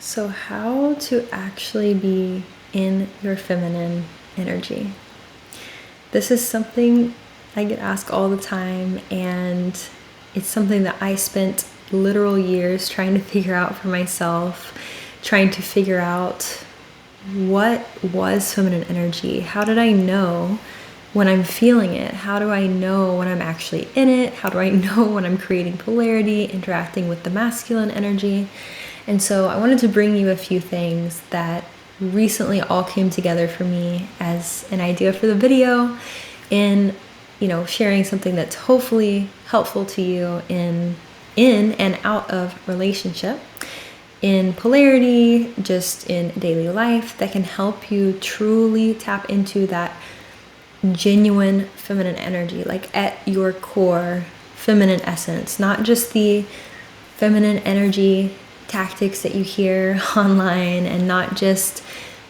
So, how to actually be in your feminine energy? This is something I get asked all the time, and it's something that I spent literal years trying to figure out for myself, trying to figure out what was feminine energy. How did I know when I'm feeling it? How do I know when I'm actually in it? How do I know when I'm creating polarity, interacting with the masculine energy? And so I wanted to bring you a few things that recently all came together for me as an idea for the video, in sharing something that's hopefully helpful to you in and out of relationship, in polarity, just in daily life, that can help you truly tap into that genuine feminine energy, like at your core feminine essence, not just the feminine energy tactics that you hear online, and not just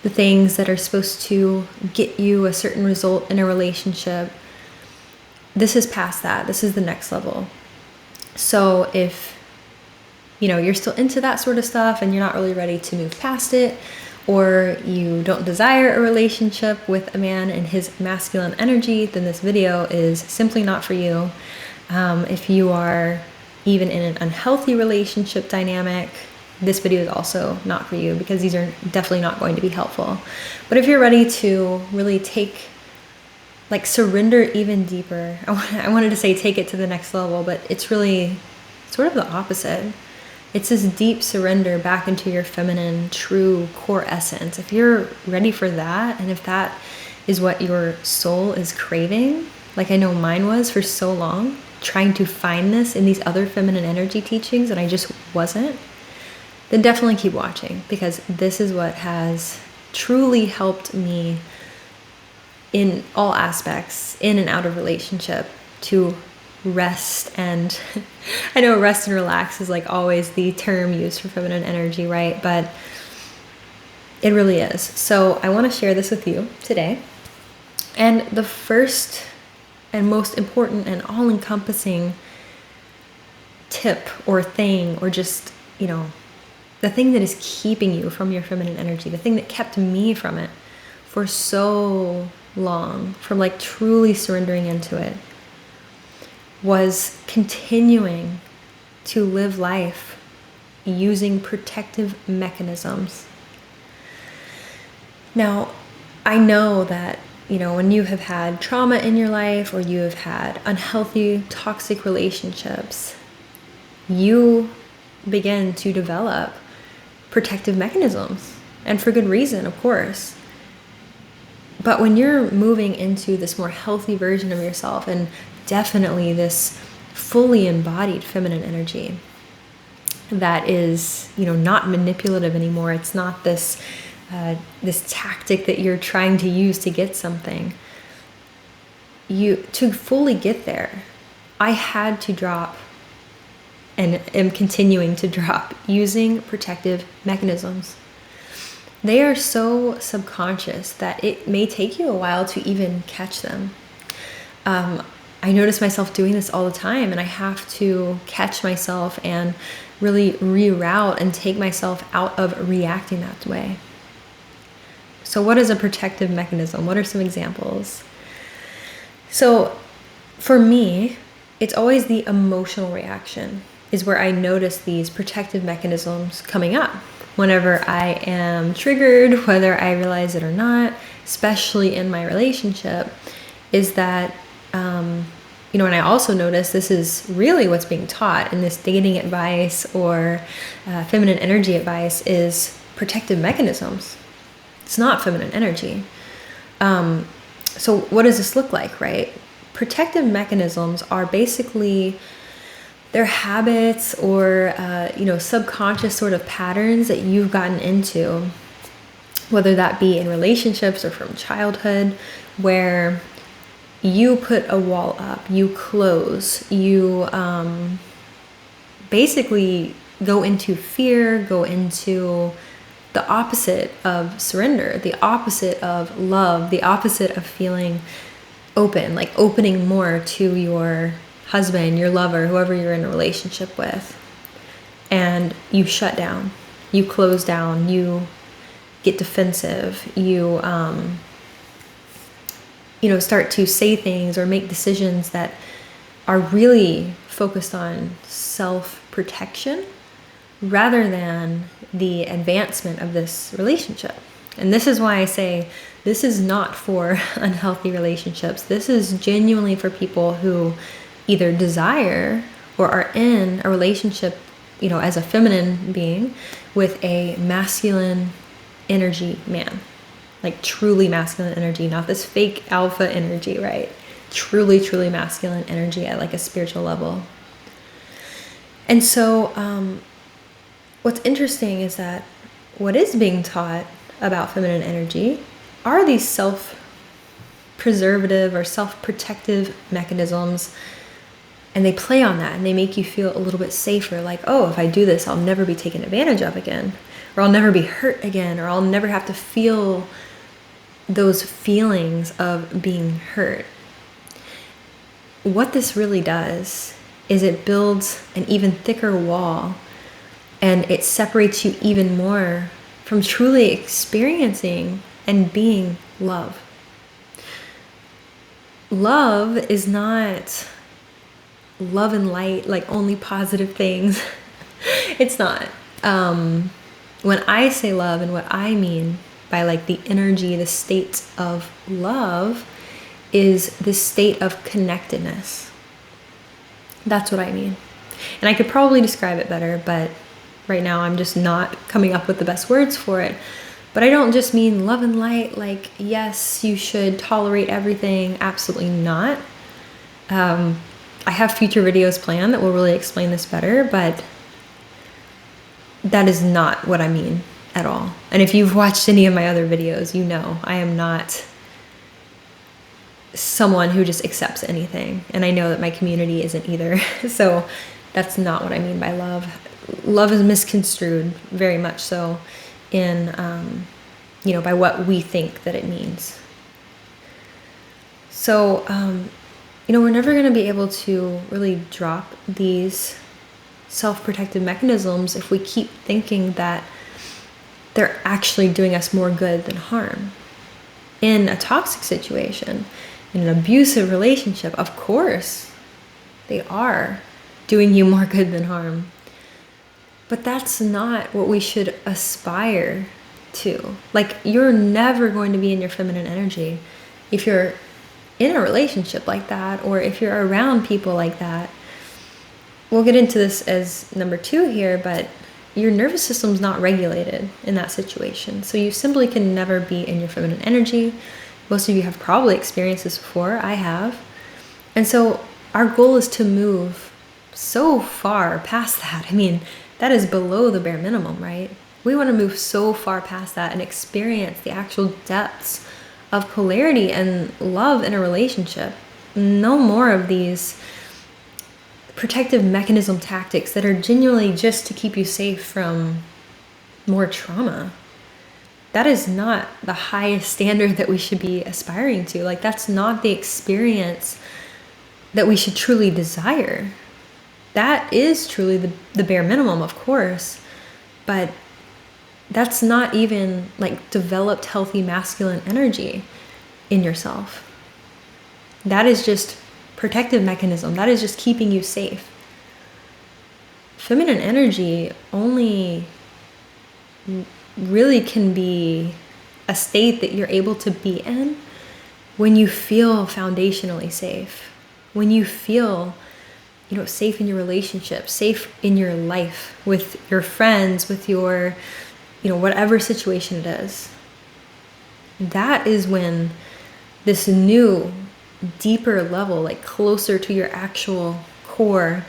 the things that are supposed to get you a certain result in a relationship. This is past that. This is the next level. So if you're still into that sort of stuff and you're not really ready to move past it, or you don't desire a relationship with a man in his masculine energy, then this video is simply not for you. If you are even in an unhealthy relationship dynamic, this video is also not for you, because these are definitely not going to be helpful. But if you're ready to really surrender even deeper, I wanted to say take it to the next level, but it's really sort of the opposite. It's this deep surrender back into your feminine, true core essence. If you're ready for that, and if that is what your soul is craving, like I know mine was for so long, trying to find this in these other feminine energy teachings, and I just wasn't, then definitely keep watching, because this is what has truly helped me in all aspects, in and out of relationship, to rest. And I know rest and relax is like always the term used for feminine energy, right? But it really is. So I want to share this with you today. And the first and most important and all-encompassing tip or thing, or just, the thing that is keeping you from your feminine energy, the thing that kept me from it for so long, from truly surrendering into it, was continuing to live life using protective mechanisms. Now, I know that, when you have had trauma in your life, or you have had unhealthy, toxic relationships, you begin to develop protective mechanisms, and for good reason, of course. But when you're moving into this more healthy version of yourself, and definitely this fully embodied feminine energy that is, not manipulative anymore, it's not this tactic that you're trying to use to get something. To fully get there, I had to drop, and am continuing to drop, using protective mechanisms. They are so subconscious that it may take you a while to even catch them. I notice myself doing this all the time, and I have to catch myself and really reroute and take myself out of reacting that way. So what is a protective mechanism? What are some examples? So for me, it's always the emotional reaction is where I notice these protective mechanisms coming up. Whenever I am triggered, whether I realize it or not, especially in my relationship, is that, and I also notice this is really what's being taught in this dating advice or feminine energy advice, is protective mechanisms. It's not feminine energy. So what does this look like, right? Protective mechanisms are basically they're habits or, subconscious sort of patterns that you've gotten into, whether that be in relationships or from childhood, where you put a wall up, you close, you basically go into fear, go into the opposite of surrender, the opposite of love, the opposite of feeling open, like opening more to your husband, your lover, whoever you're in a relationship with, and you shut down You close down, you get defensive, you start to say things or make decisions that are really focused on self-protection rather than the advancement of this relationship. And this is why I say this is not for unhealthy relationships. This is genuinely for people who either desire or are in a relationship, as a feminine being with a masculine energy man. Like truly masculine energy, not this fake alpha energy, right? Truly, truly masculine energy at like a spiritual level. And so what's interesting is that what is being taught about feminine energy are these self-preservative or self-protective mechanisms, and they play on that and they make you feel a little bit safer, like, oh, if I do this, I'll never be taken advantage of again, or I'll never be hurt again, or I'll never have to feel those feelings of being hurt. What this really does is it builds an even thicker wall, and it separates you even more from truly experiencing and being love. Love is not love and light, like only positive things. It's not. When I say love, and what I mean by like the energy, the state of love, is this state of connectedness. That's what I mean. And I could probably describe it better, but right now I'm just not coming up with the best words for it. But I don't just mean love and light, like, yes, you should tolerate everything. Absolutely not. I have future videos planned that will really explain this better, but that is not what I mean at all. And if you've watched any of my other videos, you know I am not someone who just accepts anything. And I know that my community isn't either. So that's not what I mean by love. Love is misconstrued very much so in, by what we think that it means. So, we're never going to be able to really drop these self-protective mechanisms if we keep thinking that they're actually doing us more good than harm. In a toxic situation, in an abusive relationship, of course, they are doing you more good than harm. But that's not what we should aspire to. Like, you're never going to be in your feminine energy if you're in a relationship like that, or if you're around people like that. We'll get into this as number 2 here, but your nervous system's not regulated in that situation. So you simply can never be in your feminine energy. Most of you have probably experienced this before. I have. And so our goal is to move so far past that. I mean, that is below the bare minimum, right? We want to move so far past that and experience the actual depths of polarity and love in a relationship. No more of these protective mechanism tactics that are genuinely just to keep you safe from more trauma. That is not the highest standard that we should be aspiring to. Like, that's not the experience that we should truly desire. That is truly the bare minimum, of course, but that's not even like developed healthy masculine energy in yourself. That is just protective mechanism. That is just keeping you safe. Feminine energy only really can be a state that you're able to be in when you feel foundationally safe, when you feel safe in your relationship, safe in your life, with your friends, with your whatever situation it is. That is when this new, deeper level, like closer to your actual core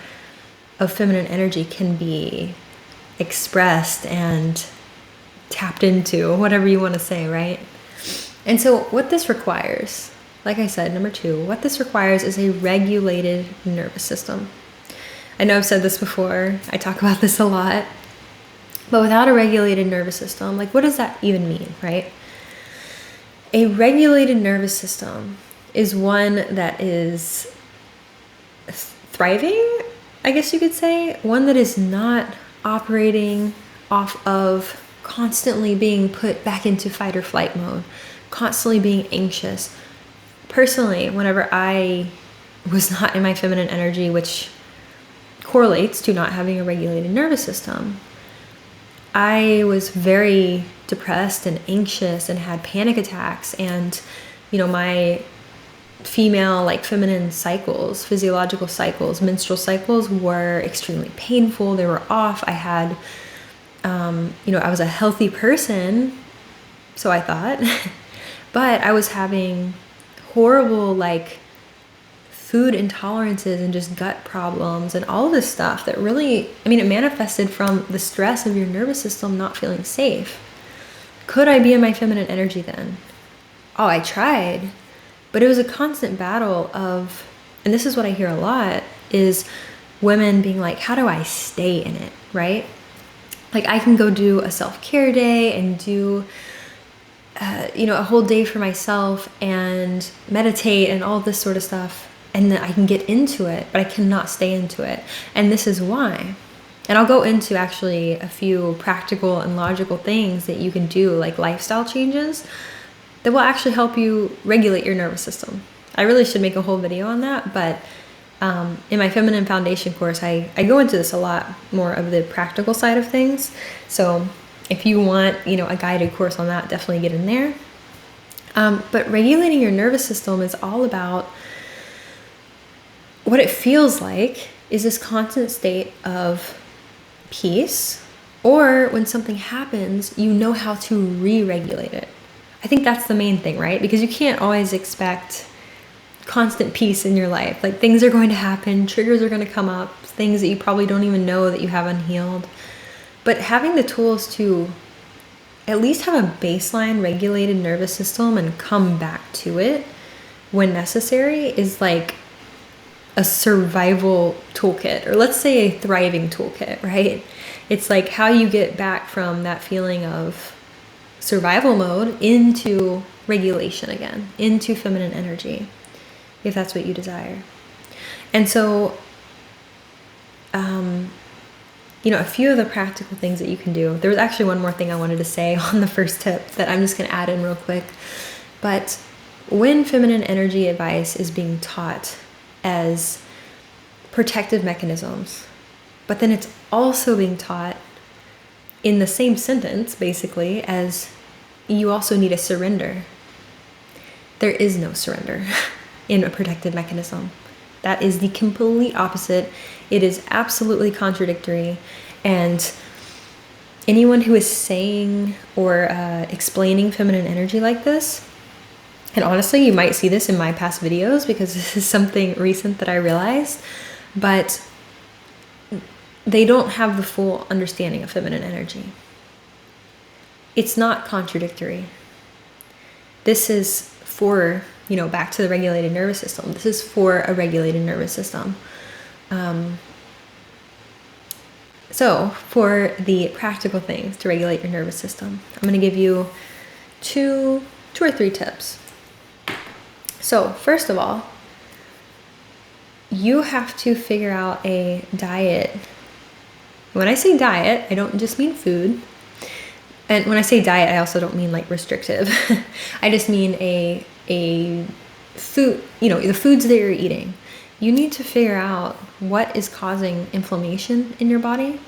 of feminine energy, can be expressed and tapped into, whatever you want to say, right? And so what this requires, like I said, number 2, what this requires is a regulated nervous system. I know I've said this before, I talk about this a lot, but without a regulated nervous system, like, what does that even mean, right? A regulated nervous system is one that is thriving, I guess you could say, one that is not operating off of constantly being put back into fight or flight mode, constantly being anxious. Personally, whenever I was not in my feminine energy, which correlates to not having a regulated nervous system, I was very depressed and anxious and had panic attacks. And, you know, my female, like feminine cycles, physiological cycles, menstrual cycles were extremely painful. They were off. I had, you know, I was a healthy person, so I thought, but I was having horrible, like, food intolerances and just gut problems and all this stuff that really, I mean, it manifested from the stress of your nervous system not feeling safe. Could I be in my feminine energy then? Oh, I tried, but it was a constant battle of, and this is what I hear a lot, is women being like, how do I stay in it, right? Like, I can go do a self-care day and do you know, a whole day for myself and meditate and all this sort of stuff, and then I can get into it, but I cannot stay into it. And this is why. And I'll go into actually a few practical and logical things that you can do, like lifestyle changes, that will actually help you regulate your nervous system. I really should make a whole video on that, but in my Feminine Foundation course, I go into this a lot more of the practical side of things. So if you want, you know, a guided course on that, definitely get in there. But regulating your nervous system is all about what it feels like is this constant state of peace, or when something happens, you know how to re-regulate it. I think that's the main thing, right? Because you can't always expect constant peace in your life. Like, things are going to happen, triggers are going to come up, things that you probably don't even know that you have unhealed. But having the tools to at least have a baseline regulated nervous system and come back to it when necessary is like a survival toolkit, or let's say a thriving toolkit, right? It's like how you get back from that feeling of survival mode into regulation again, into feminine energy, if that's what you desire. And so, you know, a few of the practical things that you can do. There was actually one more thing I wanted to say on the first tip that I'm just going to add in real quick. But when feminine energy advice is being taught as protective mechanisms, but then it's also being taught in the same sentence, basically, as you also need a surrender. There is no surrender in a protective mechanism. That is the complete opposite. It is absolutely contradictory. And anyone who is saying or explaining feminine energy like this, and honestly, you might see this in my past videos because this is something recent that I realized, but they don't have the full understanding of feminine energy. It's not contradictory. This is for, you know, back to the regulated nervous system. This is for a regulated nervous system. So for the practical things to regulate your nervous system, I'm going to give you two or three tips. So first of all, you have to figure out a diet. When I say diet, I don't just mean food. And when I say diet, I also don't mean like restrictive. I just mean a food, you know, the foods that you're eating. You need to figure out what is causing inflammation in your body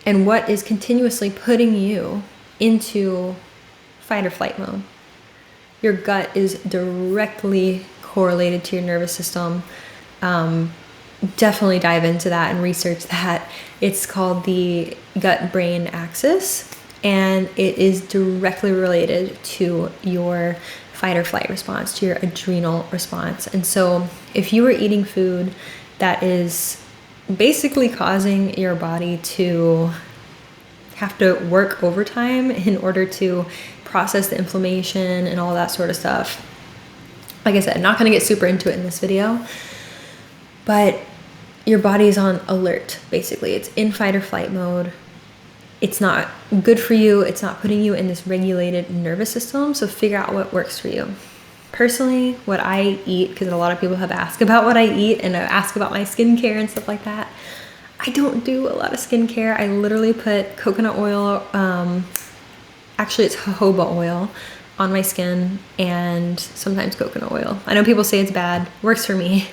and what is continuously putting you into fight or flight mode. Your gut is directly correlated to your nervous system. Definitely dive into that and research that. It's called the gut-brain axis, and it is directly related to your fight or flight response, to your adrenal response. And so if you are eating food that is basically causing your body to have to work overtime in order to process the inflammation and all that sort of stuff, like I said, I'm not going to get super into it in this video, but your body's on alert, basically. It's in fight or flight mode. It's not good for you. It's not putting you in this regulated nervous system. So figure out what works for you. Personally, what I eat, because a lot of people have asked about what I eat and ask about my skincare and stuff like that. I don't do a lot of skincare. I literally put coconut oil, actually it's jojoba oil on my skin, and sometimes coconut oil. I know people say it's bad, works for me.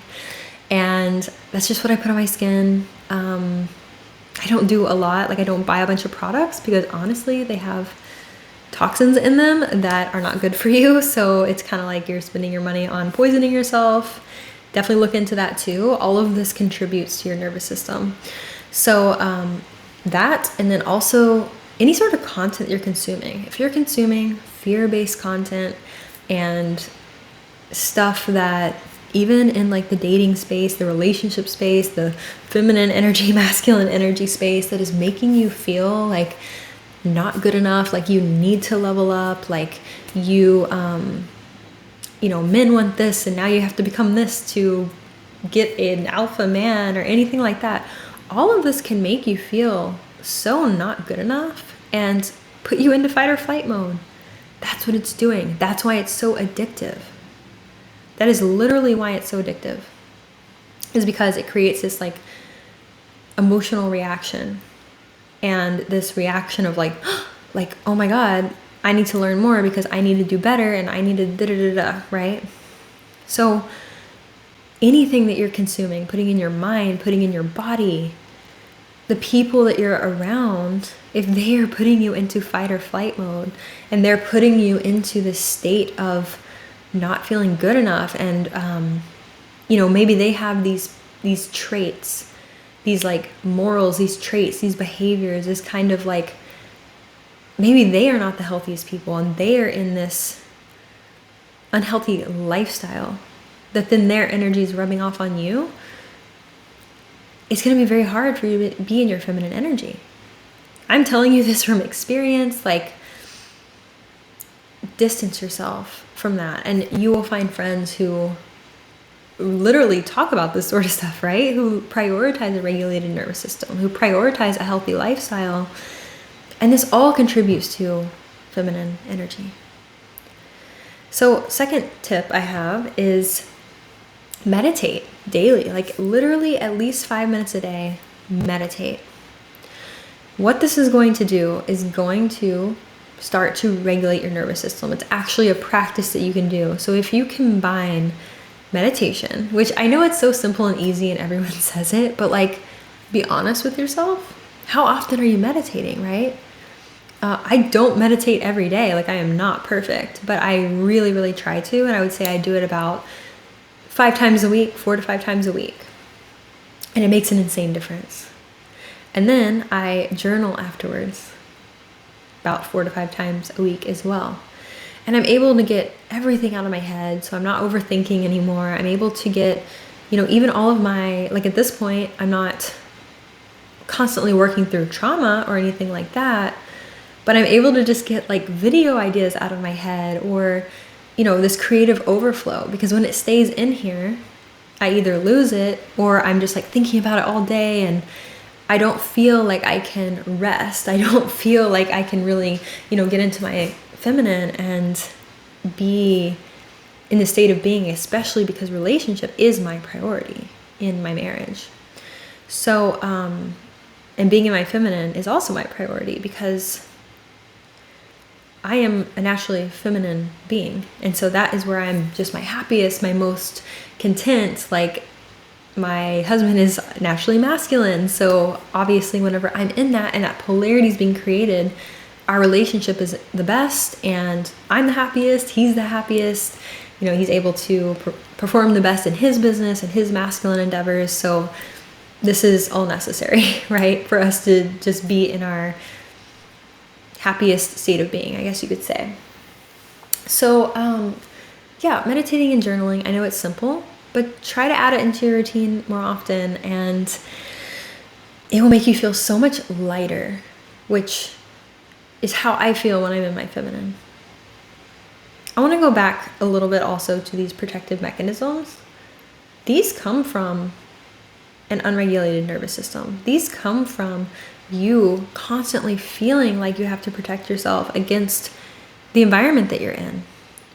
And that's just what I put on my skin. I don't do a lot, like I don't buy a bunch of products because honestly, they have toxins in them that are not good for you. So it's kind of like you're spending your money on poisoning yourself. Definitely look into that too. All of this contributes to your nervous system. So that, and then also any sort of content you're consuming. If you're consuming fear-based content and stuff that even in like the dating space, the relationship space, the feminine energy, masculine energy space that is making you feel like not good enough, like you need to level up, like you know, men want this and now you have to become this to get an alpha man or anything like that. All of this can make you feel so not good enough and put you into fight or flight mode. That's what it's doing. That's why it's so addictive. That is literally why it's so addictive, is because it creates this like emotional reaction, and this reaction of like, oh my God, I need to learn more because I need to do better and I need to da-da-da-da, right? So anything that you're consuming, putting in your mind, putting in your body, the people that you're around, if they are putting you into fight or flight mode and they're putting you into this state of not feeling good enough, and you know, maybe they have these traits, these like morals, these traits, these behaviors, this kind of like, maybe they are not the healthiest people and they are in this unhealthy lifestyle that then their energy is rubbing off on you. It's going to be very hard for you to be in your feminine energy. I'm telling you this from experience. Like, distance yourself from that, and you will find friends who literally talk about this sort of stuff, right? Who prioritize a regulated nervous system, who prioritize a healthy lifestyle. And this all contributes to feminine energy. So second tip I have is meditate daily, like literally at least 5 minutes a day, meditate. What this is going to do is going to start to regulate your nervous system. It's actually a practice that you can do. So if you combine meditation, which I know it's so simple and easy and everyone says it, but like, be honest with yourself. How often are you meditating, right? I don't meditate every day. Like, I am not perfect, but I really, really try to. And I would say I do it about 5 times a week, 4 to 5 times a week. And it makes an insane difference. And then I journal afterwards, about 4 to 5 times a week as well. And I'm able to get everything out of my head. So I'm not overthinking anymore. I'm able to get, you know, even all of my, like at this point, I'm not constantly working through trauma or anything like that, but I'm able to just get like video ideas out of my head, or, you know, this creative overflow, because when it stays in here, I either lose it or I'm just like thinking about it all day, and I don't feel like I can rest. I don't feel like I can really, you know, get into my feminine and be in the state of being, especially because relationship is my priority in my marriage. So, and being in my feminine is also my priority because I am a naturally feminine being. And so that is where I'm just my happiest, my most content. Like, my husband is naturally masculine. So obviously whenever I'm in that and that polarity is being created, our relationship is the best, and I'm the happiest, he's the happiest. You know, he's able to perform the best in his business and his masculine endeavors. So this is all necessary, right? For us to just be in our happiest state of being, I guess you could say. So, yeah, meditating and journaling, I know it's simple, but try to add it into your routine more often, and it will make you feel so much lighter, which is how I feel when I'm in my feminine. I want to go back a little bit also to these protective mechanisms. These come from an unregulated nervous system. These come from you constantly feeling like you have to protect yourself against the environment that you're in,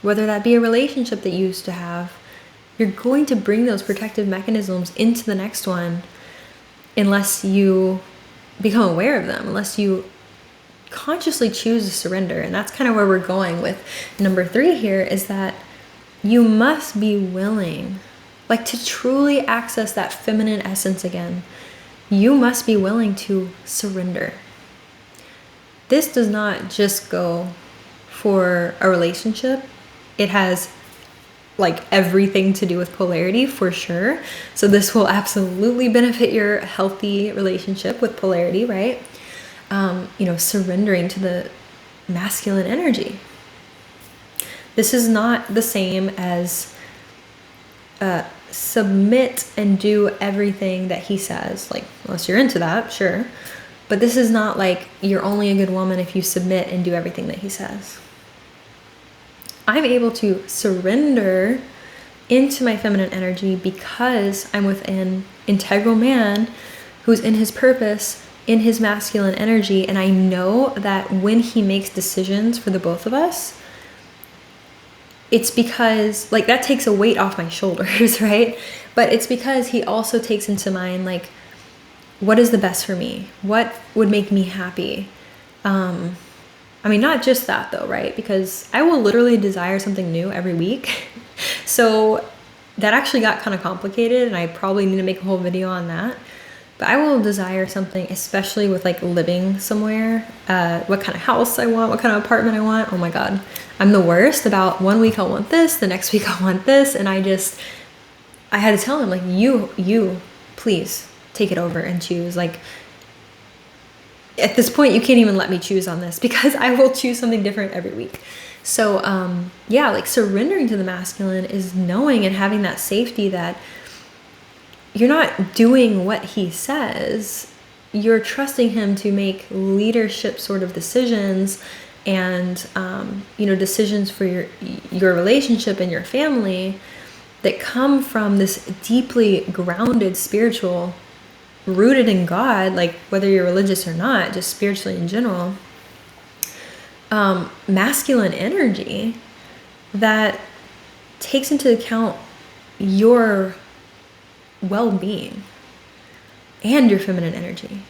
whether that be a relationship that you used to have. You're going to bring those protective mechanisms into the next one. unless you become aware of them, unless you consciously choose to surrender. And that's kind of where we're going with number 3 here, is that you must be willing, like, to truly access that feminine essence again. You must be willing to surrender. This does not just go for a relationship. It has like everything to do with polarity for sure. So this will absolutely benefit your healthy relationship with polarity, right? Surrendering to the masculine energy. This is not the same as submit and do everything that he says, like, unless you're into that, sure. But this is not like you're only a good woman if you submit and do everything that he says. I'm able to surrender into my feminine energy because I'm with an integral man who's in his purpose, in his masculine energy. And I know that when he makes decisions for the both of us, it's because, like, that takes a weight off my shoulders, right? But it's because he also takes into mind, like, what is the best for me? What would make me happy? Not just that though, right? Because I will literally desire something new every week. So that actually got kind of complicated, and I probably need to make a whole video on that. But I will desire something, especially with like living somewhere, what kind of house I want, what kind of apartment I want. Oh my God. I'm the worst. About 1 week I'll want this, the next week I'll want this. And I had to tell him, like, you please take it over and choose. Like, at this point, you can't even let me choose on this, because I will choose something different every week. So, like, surrendering to the masculine is knowing and having that safety that you're not doing what he says. You're trusting him to make leadership sort of decisions and, decisions for your relationship and your family that come from this deeply grounded spiritual, rooted in God, like whether you're religious or not, just spiritually in general, masculine energy that takes into account your well-being and your feminine energy.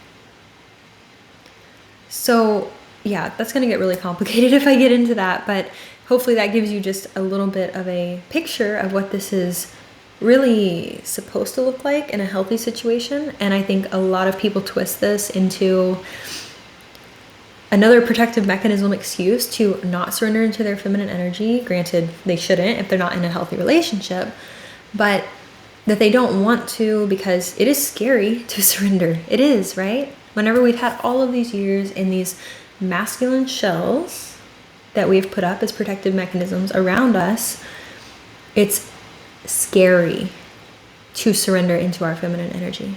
So yeah, that's going to get really complicated if I get into that, but hopefully that gives you just a little bit of a picture of what this is really supposed to look like in a healthy situation. And I think a lot of people twist this into another protective mechanism excuse to not surrender into their feminine energy. Granted, they shouldn't if they're not in a healthy relationship, but that they don't want to because it is scary to surrender. It is, right? Whenever we've had all of these years in these masculine shells that we've put up as protective mechanisms around us, it's scary to surrender into our feminine energy.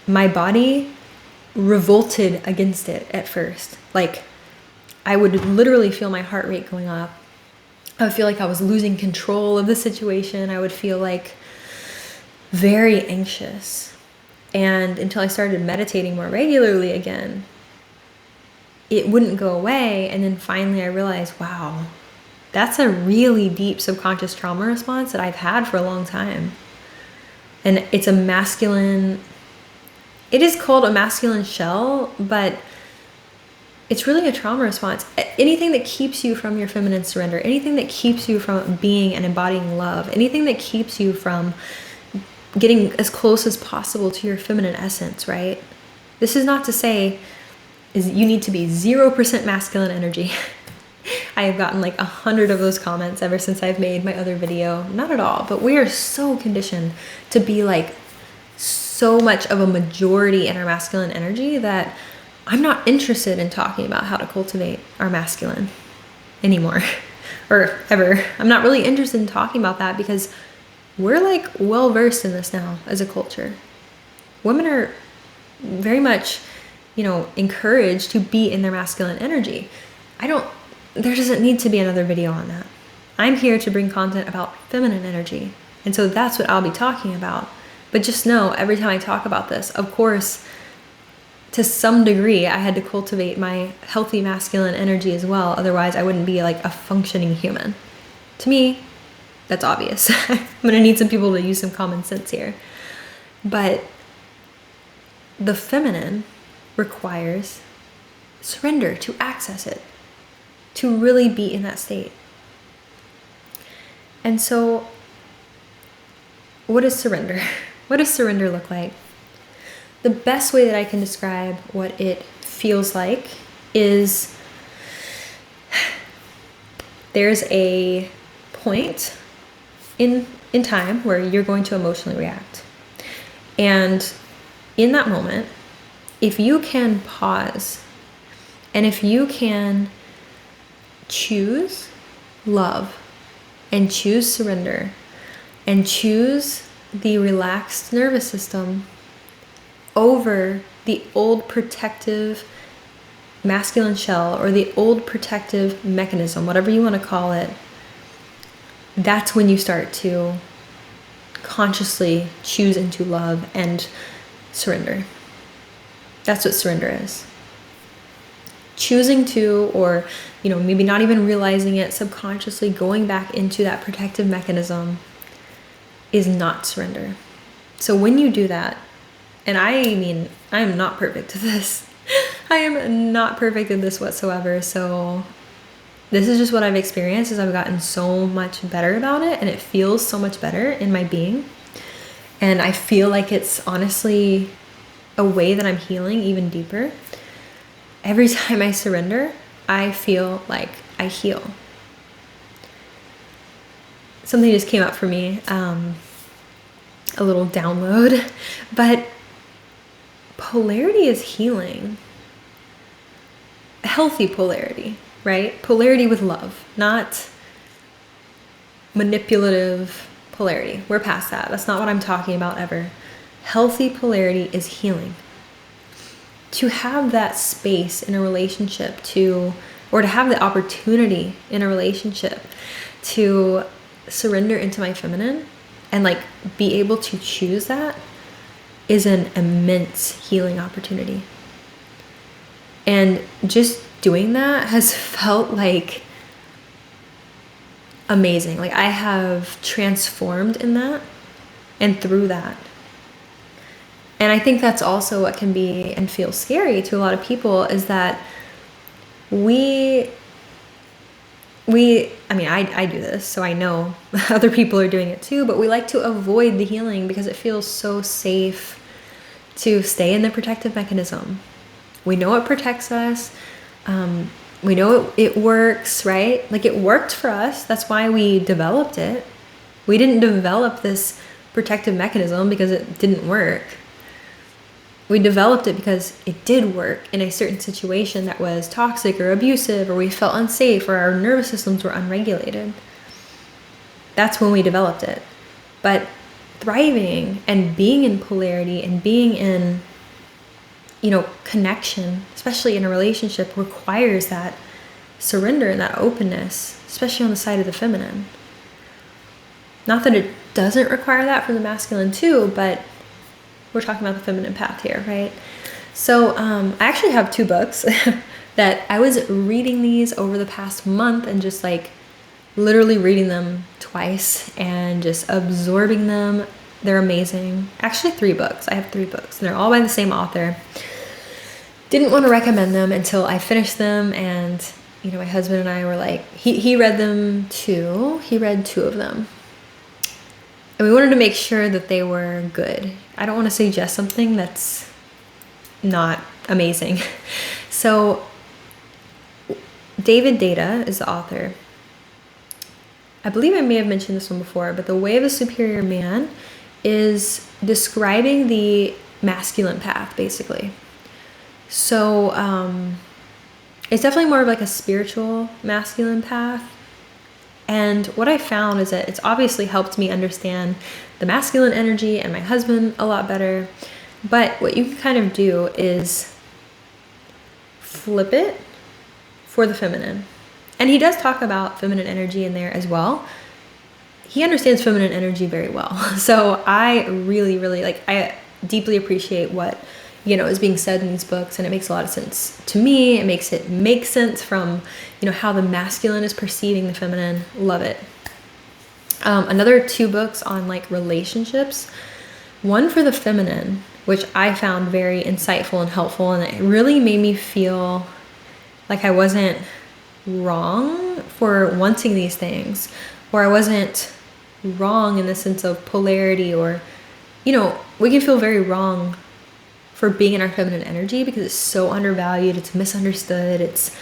My body revolted against it at first. Like, I would literally feel my heart rate going up. I would feel like I was losing control of the situation. I would feel like very anxious. And until I started meditating more regularly again, it wouldn't go away. And then finally I realized, wow, that's a really deep subconscious trauma response that I've had for a long time. And it's a masculine, it is called a masculine shell, but it's really a trauma response. Anything that keeps you from your feminine surrender, anything that keeps you from being and embodying love, anything that keeps you from getting as close as possible to your feminine essence, right? This is not to say is you need to be 0% masculine energy. I have gotten like 100 of those comments ever since I've made my other video. Not at all, but we are so conditioned to be like so much of a majority in our masculine energy that I'm not interested in talking about how to cultivate our masculine anymore or ever. I'm not really interested in talking about that because we're like well versed in this now as a culture. Women are very much, encouraged to be in their masculine energy. There doesn't need to be another video on that. I'm here to bring content about feminine energy. And so that's what I'll be talking about. But just know, every time I talk about this, of course, to some degree, I had to cultivate my healthy masculine energy as well. Otherwise, I wouldn't be like a functioning human. To me, that's obvious. I'm gonna need some people to use some common sense here. But the feminine requires surrender to access it, to really be in that state. And so, what is surrender? What does surrender look like? The best way that I can describe what it feels like is there's a point in time where you're going to emotionally react. And in that moment, if you can pause and if you can choose love and choose surrender and choose the relaxed nervous system over the old protective masculine shell or the old protective mechanism, whatever you want to call it, that's when you start to consciously choose into love and surrender. That's what surrender is. Choosing to, or maybe not even realizing it, subconsciously going back into that protective mechanism is not surrender. So when you do that, and I am not perfect at this. I am not perfect at this whatsoever. So this is just what I've experienced, is I've gotten so much better about it, and it feels so much better in my being. And I feel like it's honestly a way that I'm healing even deeper. Every time I surrender, I feel like I heal. Something just came up for me, a little download, but polarity is healing. Healthy polarity, right? Polarity with love, not manipulative polarity. We're past that. That's not what I'm talking about ever. Healthy polarity is healing. To have that space in a relationship or to have the opportunity in a relationship to surrender into my feminine and be able to choose that is an immense healing opportunity. And just doing that has felt amazing. I have transformed in that and through that. And I think that's also what can be and feel scary to a lot of people, is that I do this, so I know other people are doing it too, but we like to avoid the healing because it feels so safe to stay in the protective mechanism. We know it protects us. We know it works, right? It worked for us. That's why we developed it. We didn't develop this protective mechanism because it didn't work. We developed it because it did work in a certain situation that was toxic or abusive, or we felt unsafe, or our nervous systems were unregulated. That's when we developed it. But thriving and being in polarity and being in, connection, especially in a relationship, requires that surrender and that openness, especially on the side of the feminine. Not that it doesn't require that from the masculine too, but we're talking about the feminine path here, right? So I actually have 2 books that I was reading these over the past month, and just literally reading them twice and just absorbing them. They're amazing. Actually 3 books. I have 3 books, and they're all by the same author. Didn't want to recommend them until I finished them, and my husband and I were he read them too. He read 2 of them. And we wanted to make sure that they were good. I don't want to suggest something that's not amazing. So David Deida is the author. I believe I may have mentioned this one before, but The Way of a Superior Man is describing the masculine path, basically. So it's definitely more of a spiritual masculine path. And what I found is that it's obviously helped me understand the masculine energy and my husband a lot better. But what you can kind of do is flip it for the feminine. And he does talk about feminine energy in there as well. He understands feminine energy very well. So I really, really I deeply appreciate what is being said in these books, and it makes a lot of sense to me. It makes it make sense from how the masculine is perceiving the feminine. Love it. Another 2 books on relationships. One for the feminine which I found very insightful and helpful. And it really made me feel like I wasn't wrong for wanting these things, or I wasn't wrong in the sense of polarity, or, you know, we can feel very wrong for being in our feminine energy because it's so undervalued, it's misunderstood, it's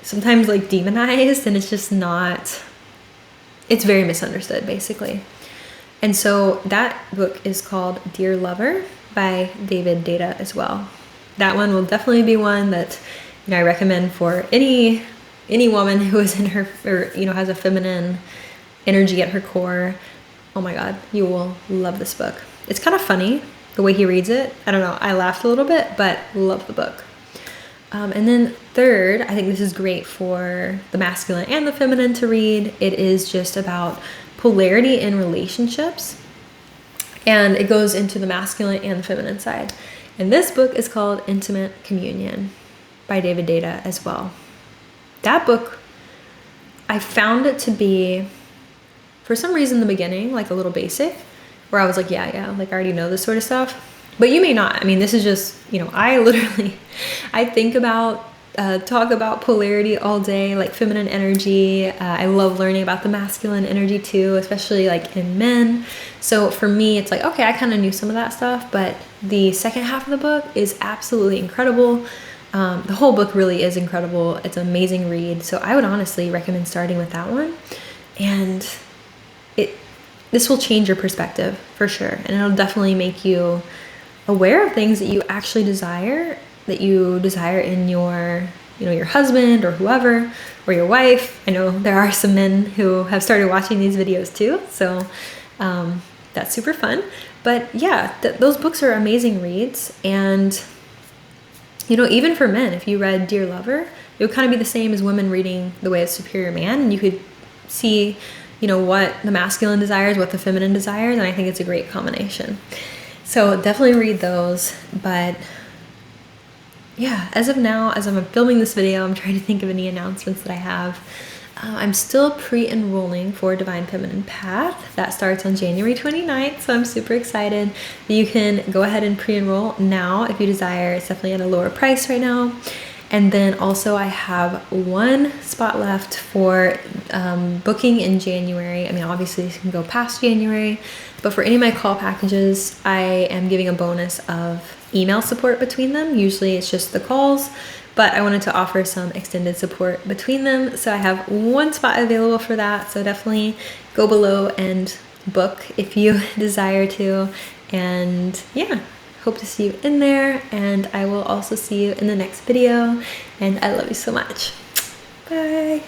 sometimes like demonized, and it's just not, it's very misunderstood basically. And so that book is called Dear Lover by David Deida as well. That one will definitely be one that, you know, I recommend for any woman who is in her, or, you know, has a feminine energy at her core. Oh my God, you will love this book. It's kind of funny the way he reads it. I don't know, I laughed a little bit, but love the book. And then third, I think this is great for the masculine and the feminine to read. It is just about polarity in relationships, and it goes into the masculine and the feminine side. And this book is called Intimate Communion by David Deida as well. That book, I found it to be, for some reason in the beginning, like a little basic, where I was like, yeah, like I already know this sort of stuff. But you may not. I mean, this is just, you know, I think about, talk about polarity all day, like feminine energy. I love learning about the masculine energy too, especially like in men. So for me, it's like, okay, I kind of knew some of that stuff, but the second half of the book is absolutely incredible. The whole book really is incredible. It's an amazing read. So I would honestly recommend starting with that one. And this will change your perspective for sure. And it'll definitely make you aware of things that you actually desire, in your, you know, your husband or whoever, or your wife. I know there are some men who have started watching these videos too. So that's super fun. But yeah, those books are amazing reads. And, you know, even for men, if you read Dear Lover, it would kind of be the same as women reading The Way of Superior Man. And you could see, you know, what the masculine desires, what the feminine desires. And I think it's a great combination. So definitely read those. But yeah, as of now, as I'm filming this video, I'm trying to think of any announcements that I have. I'm still pre-enrolling for Divine Feminine Path. That starts on January 29th, so I'm super excited. You can go ahead and pre-enroll now if you desire. It's definitely at a lower price right now. And then also I have one spot left for booking in January. I mean, obviously you can go past January, but for any of my call packages, I am giving a bonus of email support between them. Usually it's just the calls, but I wanted to offer some extended support between them. So I have one spot available for that. So definitely go below and book if you desire to. And yeah, hope to see you in there. And I will also see you in the next video. And I love you so much. Bye.